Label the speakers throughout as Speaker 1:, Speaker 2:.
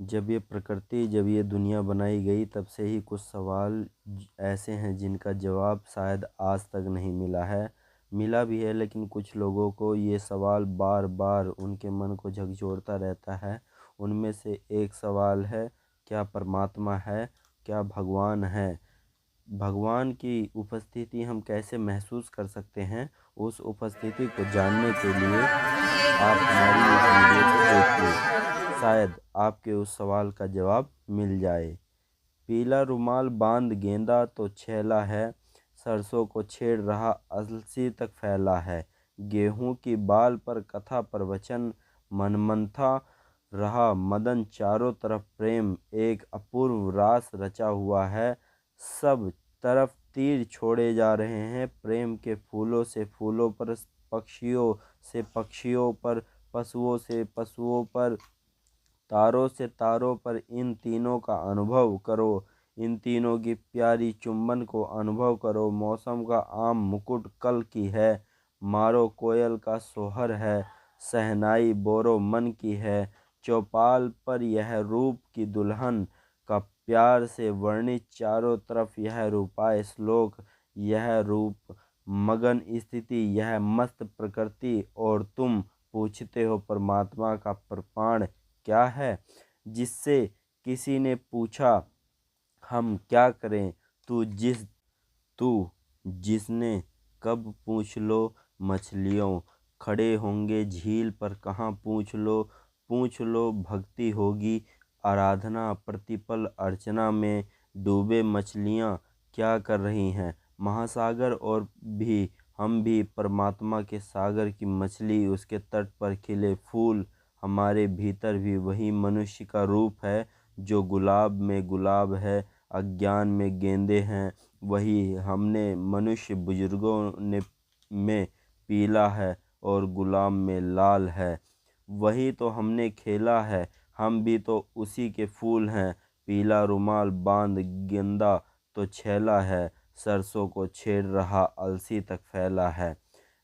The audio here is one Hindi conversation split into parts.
Speaker 1: जब ये दुनिया बनाई गई तब से ही कुछ सवाल ऐसे हैं जिनका जवाब शायद आज तक नहीं मिला है। मिला भी है लेकिन कुछ लोगों को ये सवाल बार बार उनके मन को झकझोरता रहता है। उनमें से एक सवाल है, क्या परमात्मा है? क्या भगवान है? भगवान की उपस्थिति हम कैसे महसूस कर सकते हैं? उस उपस्थिति को जानने के लिए आप हमारी इस वीडियो को देखिए। शायद आपके उस सवाल का जवाब मिल जाए। पीला रुमाल बांध गेंदा तो छैला है, सरसों को छेड़ रहा अलसी तक फैला है। गेहूं की बाल पर कथा प्रवचन मनमंथा रहा मदन, चारों तरफ प्रेम एक अपूर्व रास रचा हुआ है। सब तरफ तीर छोड़े जा रहे हैं, प्रेम के फूलों से फूलों पर, पक्षियों से पक्षियों पर, पशुओं से पशुओं पर, तारों से तारों पर। इन तीनों का अनुभव करो, इन तीनों की प्यारी चुंबन को अनुभव करो। मौसम का आम मुकुट कल की है, मारो कोयल का सोहर है, सहनाई बोरो मन की है। चौपाल पर यह रूप की दुल्हन का प्यार से वर्णित, चारों तरफ यह रूपाए श्लोक, यह रूप मगन स्थिति, यह मस्त प्रकृति। और तुम पूछते हो परमात्मा का प्रमाण क्या है? जिससे किसी ने पूछा हम क्या करें? तू जिसने कब पूछ लो मछलियों, खड़े होंगे झील पर कहाँ पूछ लो भक्ति होगी आराधना, प्रतिपल अर्चना में डूबे मछलियाँ क्या कर रही हैं? महासागर और भी हम भी परमात्मा के सागर की मछली, उसके तट पर खिले फूल। हमारे भीतर भी वही मनुष्य का रूप है, जो गुलाब में गुलाब है, अज्ञान में गेंदे हैं। वही हमने मनुष्य बुजुर्गों ने में पीला है और गुलाम में लाल है। वही तो हमने खेला है, हम भी तो उसी के फूल हैं। पीला रुमाल बांध गेंदा तो छैला है, सरसों को छेड़ रहा अलसी तक फैला है।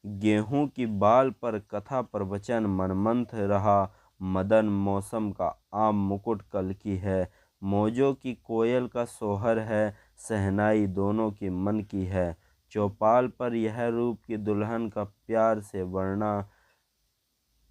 Speaker 1: गेहूं की बाल पर कथा प्रवचन मनमंथ रहा मदन, मौसम का आम मुकुट कल की है। मौजों की कोयल का सोहर है, सहनाई दोनों की मन की है। चौपाल पर यह रूप की दुल्हन का प्यार से वर्णा,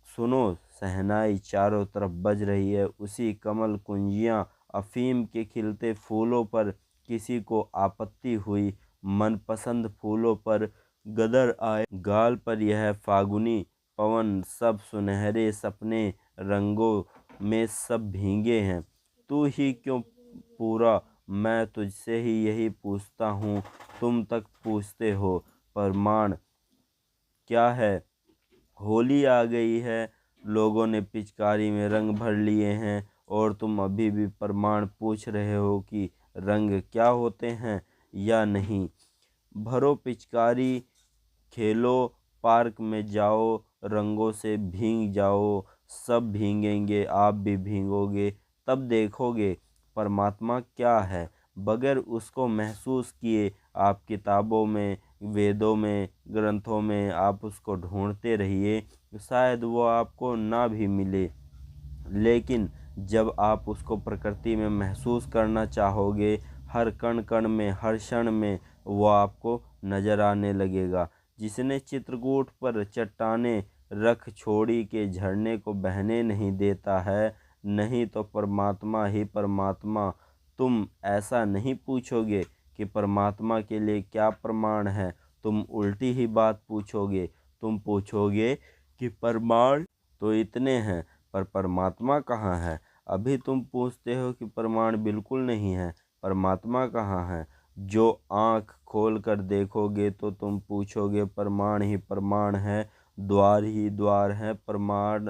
Speaker 1: सुनो सहनाई चारों तरफ बज रही है। उसी कमल कुंजियाँ अफीम के खिलते फूलों पर, किसी को आपत्ति हुई मनपसंद फूलों पर गदर आए गाल पर। यह फागुनी पवन सब सुनहरे सपने, रंगों में सब भीगे हैं। तू ही क्यों पूरा, मैं तुझसे ही यही पूछता हूँ, तुम तक पूछते हो प्रमाण क्या है? होली आ गई है, लोगों ने पिचकारी में रंग भर लिए हैं, और तुम अभी भी प्रमाण पूछ रहे हो कि रंग क्या होते हैं या नहीं। भरो पिचकारी, खेलो, पार्क में जाओ, रंगों से भीग जाओ। सब भीगेंगे, आप भी भीगोगे, तब देखोगे परमात्मा क्या है। बगैर उसको महसूस किए आप किताबों में, वेदों में, ग्रंथों में आप उसको ढूंढते रहिए, शायद वो आपको ना भी मिले। लेकिन जब आप उसको प्रकृति में महसूस करना चाहोगे, हर कण कण में, हर क्षण में वो आपको नज़र आने लगेगा। जिसने चित्रकूट पर चट्टानें रख छोड़ी के झरने को बहने नहीं देता है, नहीं तो परमात्मा ही परमात्मा। तुम ऐसा नहीं पूछोगे कि परमात्मा के लिए क्या प्रमाण है, तुम उल्टी ही बात पूछोगे। तुम पूछोगे कि प्रमाण तो इतने हैं, पर परमात्मा कहाँ है? अभी तुम पूछते हो कि प्रमाण बिल्कुल नहीं है, परमात्मा कहाँ है? जो आँख खोल कर देखोगे तो तुम पूछोगे प्रमाण ही प्रमाण है, द्वार ही द्वार है, प्रमाण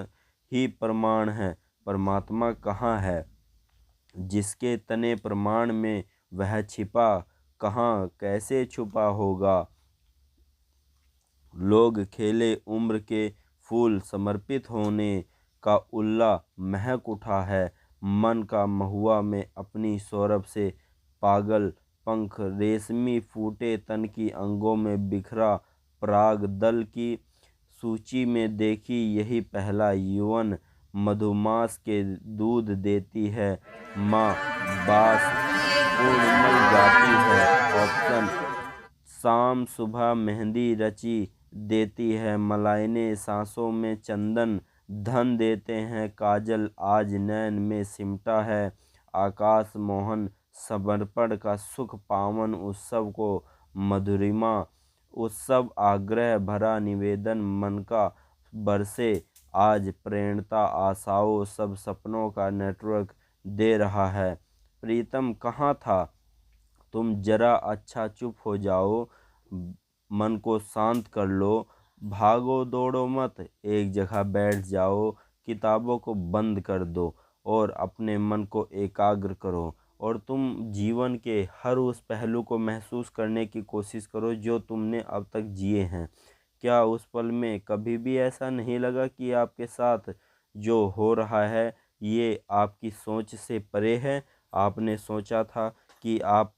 Speaker 1: ही प्रमाण है। परमात्मा कहाँ है? जिसके तने प्रमाण में वह छिपा, कहाँ कैसे छुपा होगा? लोग खेले उम्र के फूल समर्पित होने का उल्ला महक उठा है। मन का महुआ में अपनी सौरभ से पागल पंख, रेशमी फूटे तन की अंगों में बिखरा पराग। दल की सूची में देखी यही पहला युवन, मधुमास के दूध देती है माँ, बास पूर्णमल जाती है। ऑप्शन शाम सुबह मेहंदी रची देती है मलाइने सांसों में चंदन, धन देते हैं काजल आज नैन में सिमटा है। आकाश मोहन समर्पण का सुख पावन उत्सव को मधुरिमा, उत्सव आग्रह भरा निवेदन मन का बरसे आज प्रेरणता आशाओं सब सपनों का नेटवर्क दे रहा है। प्रीतम कहाँ था तुम, जरा अच्छा चुप हो जाओ, मन को शांत कर लो, भागो दौड़ो मत, एक जगह बैठ जाओ, किताबों को बंद कर दो और अपने मन को एकाग्र करो और तुम जीवन के हर उस पहलू को महसूस करने की कोशिश करो जो तुमने अब तक जिए हैं। क्या उस पल में कभी भी ऐसा नहीं लगा कि आपके साथ जो हो रहा है ये आपकी सोच से परे है? आपने सोचा था कि आप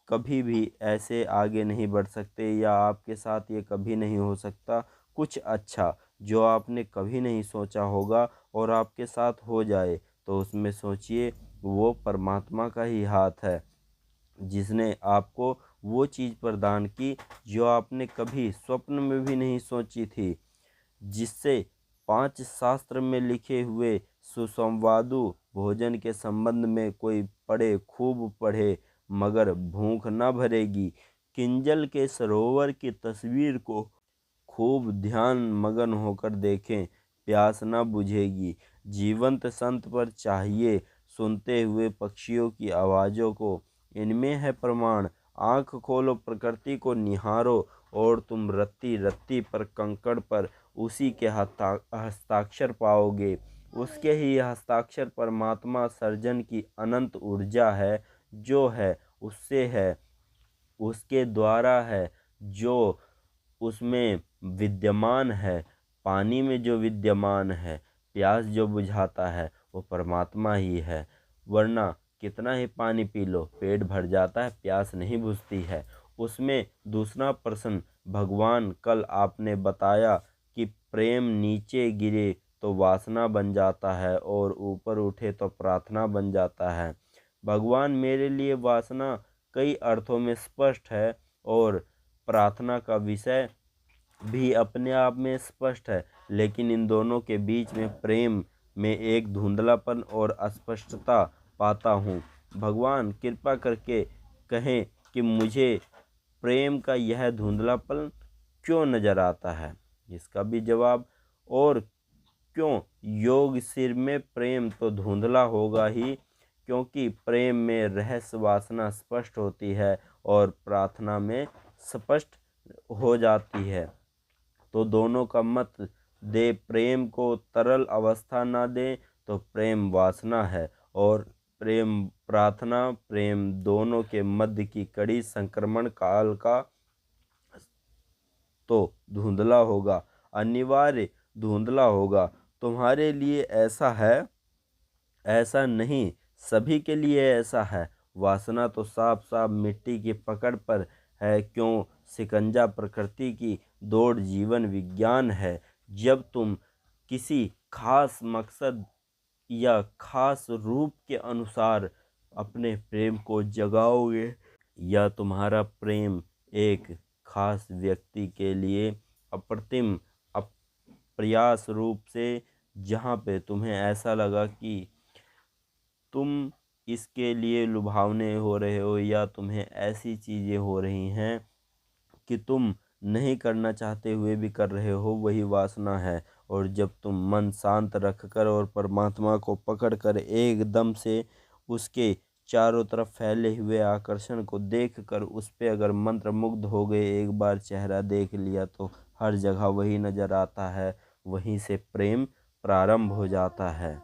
Speaker 1: कभी भी ऐसे आगे नहीं बढ़ सकते या आपके साथ ये कभी नहीं हो सकता। कुछ अच्छा जो आपने कभी नहीं सोचा होगा और आपके साथ हो जाए तो उसमें सोचिए वो परमात्मा का ही हाथ है जिसने आपको वो चीज़ प्रदान की जो आपने कभी स्वप्न में भी नहीं सोची थी। जिससे पांच शास्त्र में लिखे हुए सुसंवादु भोजन के संबंध में कोई पढ़े खूब पढ़े मगर भूख न भरेगी। किंजल के सरोवर की तस्वीर को खूब ध्यान मगन होकर देखें, प्यास न बुझेगी। जीवंत संत पर चाहिए सुनते हुए पक्षियों की आवाज़ों को, इनमें है प्रमाण। आँख खोलो प्रकृति को निहारो और तुम रत्ती रत्ती पर कंकड़ पर उसी के हस्ताक्षर पाओगे। उसके ही हस्ताक्षर परमात्मा सर्जन की अनंत ऊर्जा है, जो है उससे है, उसके द्वारा है, जो उसमें विद्यमान है। पानी में जो विद्यमान है, प्यास जो बुझाता है वो परमात्मा ही है। वरना कितना ही पानी पी लो पेट भर जाता है, प्यास नहीं बुझती है। उसमें दूसरा प्रश्न, भगवान कल आपने बताया कि प्रेम नीचे गिरे तो वासना बन जाता है और ऊपर उठे तो प्रार्थना बन जाता है। भगवान मेरे लिए वासना कई अर्थों में स्पष्ट है और प्रार्थना का विषय भी अपने आप में स्पष्ट है, लेकिन इन दोनों के बीच में प्रेम में एक धुंधलापन और अस्पष्टता पाता हूँ। भगवान कृपा करके कहें कि मुझे प्रेम का यह धुंधलापन क्यों नजर आता है? इसका भी जवाब, और क्यों योग सिर में प्रेम तो धुंधला होगा ही, क्योंकि प्रेम में रहस्य वासना स्पष्ट होती है और प्रार्थना में स्पष्ट हो जाती है। तो दोनों का मत दे, प्रेम को तरल अवस्था ना दे तो प्रेम वासना है और प्रेम प्रार्थना प्रेम दोनों के मध्य की कड़ी संक्रमण काल का तो धुंधला होगा, अनिवार्य धुंधला होगा। तुम्हारे लिए ऐसा है, ऐसा नहीं, सभी के लिए ऐसा है। वासना तो साफ साफ मिट्टी की पकड़ पर है, क्यों शिकंजा प्रकृति की दौड़ जीवन विज्ञान है। जब तुम किसी खास मकसद या खास रूप के अनुसार अपने प्रेम को जगाओगे या तुम्हारा प्रेम एक खास व्यक्ति के लिए अप्रतिम प्रयास रूप से, जहाँ पे तुम्हें ऐसा लगा कि तुम इसके लिए लुभावने हो रहे हो या तुम्हें ऐसी चीज़ें हो रही हैं कि तुम नहीं करना चाहते हुए भी कर रहे हो, वही वासना है। और जब तुम मन शांत रखकर और परमात्मा को पकड़कर एकदम से उसके चारों तरफ फैले हुए आकर्षण को देखकर उस पे अगर मंत्र मुग्ध हो गए, एक बार चेहरा देख लिया तो हर जगह वही नज़र आता है, वहीं से प्रेम प्रारंभ हो जाता है।